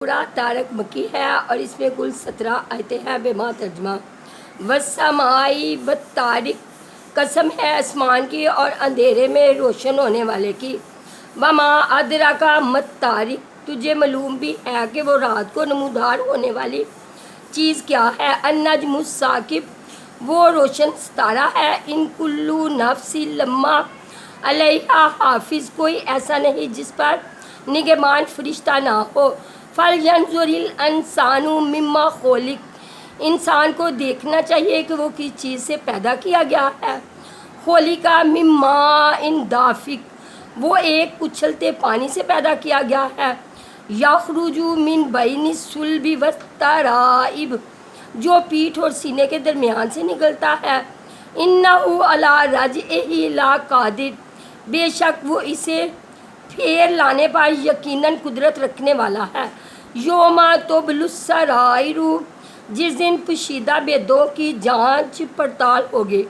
सूरह तारक मक्की है और इसमें कुल 17 आयतें हैं बेमा तर्जमा। वस्समाई वत्तारिक, कसम है आसमान की और अंधेरे में रोशन होने वाले की। वमा अदरा का मत तारिक, तुझे मालूम भी है कि वो रात को नमूदार होने वाली चीज़ क्या है। अन्नजमु साकिब, वो रोशन सितारा है। इन कुल्लू नफ्सी लम्मा अलैहा हाफिज़, कोई ऐसा नहीं जिस पर निगहबान फरिश्ता ना हो। फल यंजुरिल इंसानु मिम्मा खोलिक, इंसान को देखना चाहिए कि वो किस चीज़ से पैदा किया गया है। खोलिका मिम्मा इन दाफिक, वो एक उछलते पानी से पैदा किया गया है। यखरुजु मिन बैनि सुल्बि वत्तराइब, जो पीठ और सीने के दरमियान से निकलता है। इन्नहु अला रज्इही लकादिर, बेशक वो इसे फेर लाने पर यकीनन कुदरत रखने वाला है। योमा तुबलुस्सराइरु, जिस दिन पोशीदा बेदों की जांच पड़ताल होगी।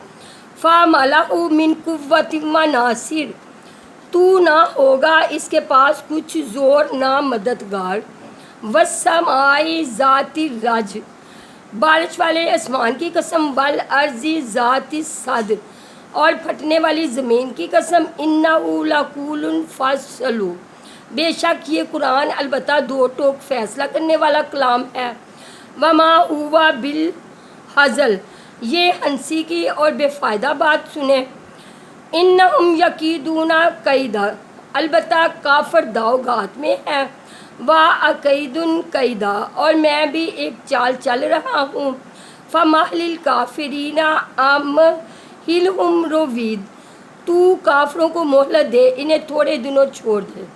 फ़मलहु मिन कुव्वतिन व नासिर, तू ना होगा इसके पास कुछ ज़ोर ना मददगार। वस्समाई ज़ाति रज, बारिश वाले आसमान की कसम। वल अर्ज़ि ज़ाति सद, और फटने वाली ज़मीन की कसम। इन्नहु लक़ूलुन फ़स्लु, बेशक ये कुरान अलबत्ता दो टोक फैसला करने वाला कलाम है। वमा हुवा बिल हज़ल, ये हंसी की और बेफ़ायदा बात सुने। इन्नहुम यकीदूना कैदा, अलबत्ता काफर दावगात में है। वा अकैदुन कैदा, और मैं भी एक चाल चल रहा हूँ। फ़महलिल काफिरीना अमहिलहुम रुवीद, तू काफरों को मोहलत दे, इन्हें थोड़े दिनों छोड़ दे।